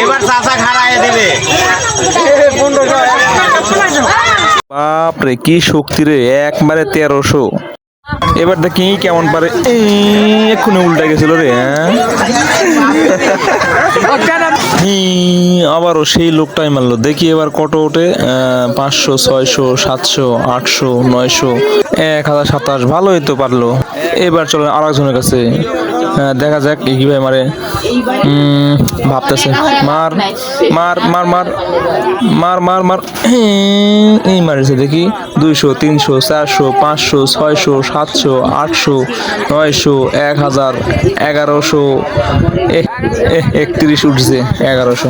এবার চাচা খাড়ায় দিবে। বাপরে কি শক্তি রে, একবারে 1300। এবার দেখি কেমন পারে। এক্ষুনি উল্টা গেছিল রে। আবারও সেই লোকটাই মারলো। দেখি এবার কত ওঠে। 500, 600, 700, 800, 900, 1027। ভালোই তো পারলো। এবার চলো আরেকজনের কাছে, দেখা যাক কিভাবে মারে। ভাবতেছে মার মার মার মার মার মার মার। এই মারিছে দেখি 200, 300, 400, 500, 600, 700, 800, 900, 1000, 1100, 31 উঠছে। 1100।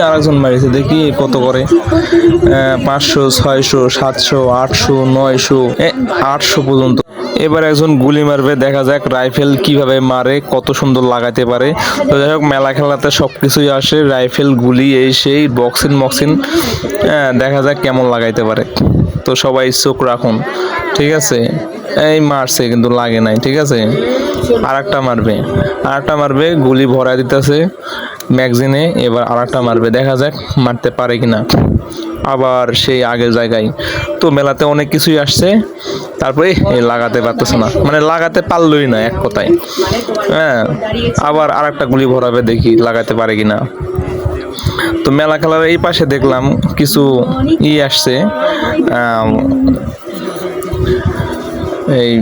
আরেকজন মারিছে দেখি কত করে। 500, 600, 700, 800, 900, 800 পর্যন্ত। এবার একজন গুলি মারবে, দেখা যাক রাইফেল কিভাবে মারে, কত সুন্দর লাগাইতে পারে। তো যাই হোক, মেলা খেলাতে সবকিছুই আসে, রাইফেল, গুলি, এই সেই বক্সিন। দেখা যাক কেমন লাগাইতে পারে। তো সবাই চোখ রাখুন, ঠিক আছে। এই মারছে কিন্তু লাগে নাই, ঠিক আছে। আরেকটা মারবে, গুলি ভরা দিতেছে ম্যাগজিনে। এবার আরেকটা মারবে, দেখা যাক মারতে পারে কিনা। আবার সেই আগের জায়গায়। তো মেলাতে অনেক কিছুই আসছে, তারপরে লাগাতে পারতেছে না, মানে লাগাতে পারলই না এক কথায়। আবার আরেকটা গুলি ভরাবে, দেখি লাগাতে পারে কিনা। তো মেলা খেলার এই পাশে দেখলাম কিছু আসছে, এই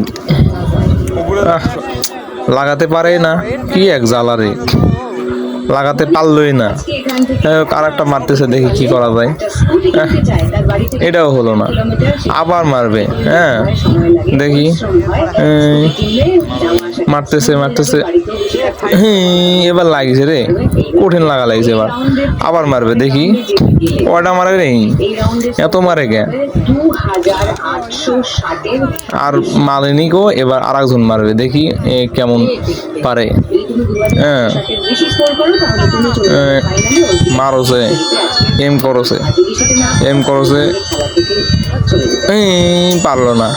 লাগাতে পারে না, কি এক জ্বালারে, লাগাতে পারলই না। আর একটা মারতেছে, দেখি কি করা যায়। এটাও হলো না, আবার মারবে। দেখি মারতেছে। এবার লাগিয়েছে রে, কঠিন লাগা লাগছে। এবার আবার মারবে, দেখি কয়টা মারে রে, এত মারে কে। আর মারেনি গো। এবার আরেকজন মারবে, দেখি কেমন পারে। মারছে, এম করছে, পারলো না,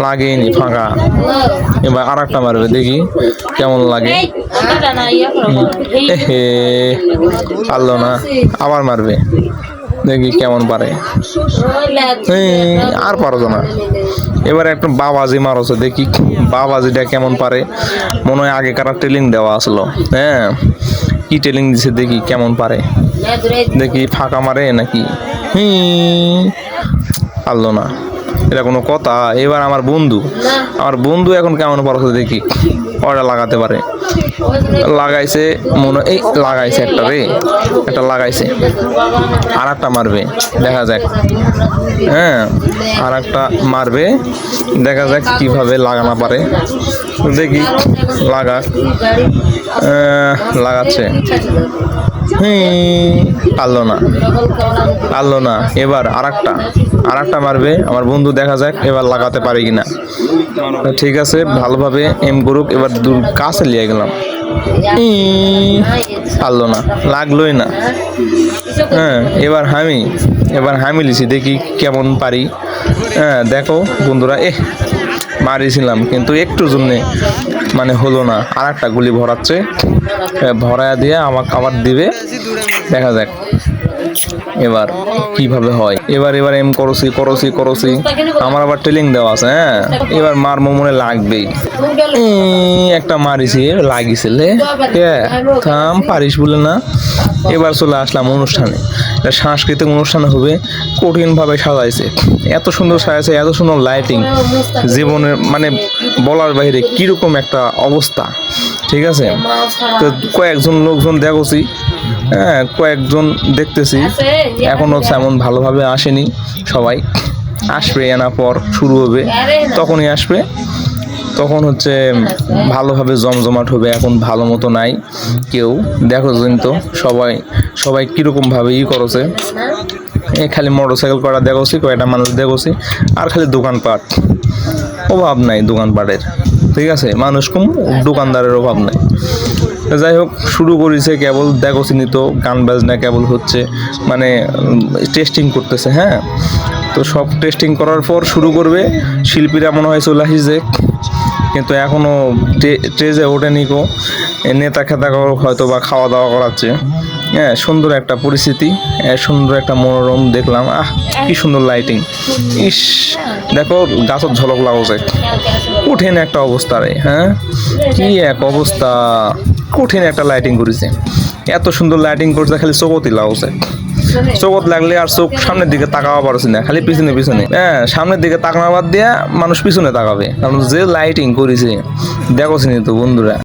লাগেনি, ফাঁকা। এবার আর একটা মারবে, দেখি কেমন লাগে। পারলো না, আবার মারবে, দেখি কেমন পারে। আর পারতো না। এবার একটা বাবাজি মারছে, দেখি বাবাজিটা কেমন পারে। মনে হয় আগেকার ট্রেনিং দেওয়া আসলো। কি ট্রেনিং দিছে, দেখি কেমন পারে। দেখি ফাঁকা মারে নাকি। পারলো না, এটা কোনো কথা। এবার আমার বন্ধু এখন কেমন পারছে, দেখি। ওটা লাগাতে পারে, লাগাইছে লাগাইছে একটা রে, একটা লাগাইছে। আর একটা মারবে, দেখা যাক। আর একটা মারবে, দেখা যাক কিভাবে লাগানো পারে। দেখি লাগাচ্ছে। পারলো না। এবার আর একটা মারবে আমার বন্ধু, দেখা যাক এবার লাগাতে পারে কিনা। ঠিক আছে, ভালোভাবে এম করুক। এবার দূর কাছে নিয়ে গেলাম, পারলো না, লাগলোই না। এবার হামি লিছি, দেখি কেমন পারি। দেখো বন্ধুরা, মারিছিলাম কিন্তু একটুর জন্যে মানে হলো না। আর একটা গুলি ভরাচ্ছে, ভরায়া দিয়ে আমাকে আবার দিবে, দেখা যাক এবার কিভাবে হয়। এবার এম করছি। আমার আবার ট্রেনিং দেওয়া আছে। এবার মার মনে লাগবেই। একটা মারিছি, লাগিয়েছিল। থাম, পারিস বলে না। এবার চলে আসলাম অনুষ্ঠানে। সাংস্কৃতিক অনুষ্ঠান হবে, কঠিন ভাবে সাজাইছে। এত সুন্দর সাজাইছে, এত সুন্দর লাইটিং, জীবনের মানে বলার বাইরে কিরকম একটা অবস্থা। ঠিক আছে, তো কয়েকজন লোকজন দেখছি, কয়েকজন দেখতেছি, এখনো তেমন ভালোভাবে আসেনি। সবাই আসবে, এনা পর শুরু হবে, তখনই আসবে। তখন হচ্ছে ভালোভাবে জমজমাট হবে। এখন ভালো মতো নাই কেউ, দেখো তো সবাই কিরকম ভাবে করেছে। খালি মোটরসাইকেল করা দেখছি, কয়েকটা মানুষ দেখছি, আর খালি দোকানপাট, অভাব নাই দোকানপাটের। ঠিক আছে, মানুষ কম, দোকানদারের অভাব নাই। যাই হোক, শুরু করেছে কেবল, দেখছি তো গান বাজনা কেবল হচ্ছে, মানে টেস্টিং করতেছে। তো সব টেস্টিং করার পর শুরু করবে। শিল্পীরা মনে হয় চলে আসিছে, কিন্তু এখনো ট্রেজে ওঠেনি কো। নেতা খেতা হয়তো বা খাওয়া দাওয়া করাচ্ছে। হ্যাঁ, সুন্দর একটা পরিস্থিতি, সুন্দর একটা মনোরম দেখলাম। কি সুন্দর লাইটিং, ইস দেখো গাছের ঝলক লাগছে। কঠিন একটা অবস্থা রে, হ্যাঁ কি এক অবস্থা, কঠিন একটা লাইটিং করেছে। এত সুন্দর লাইটিং করছে, খালি চোখতই লাগছে। চোখত লাগলে আর চোখ সামনের দিকে তাকাবা পারছি না, খালি পিছনে পিছনে। হ্যাঁ, সামনের দিকে তাকানো বাদ দিয়া মানুষ পিছনে তাকাবে, কারণ যে লাইটিং করেছে দেখো চিনি তো বন্ধুরা।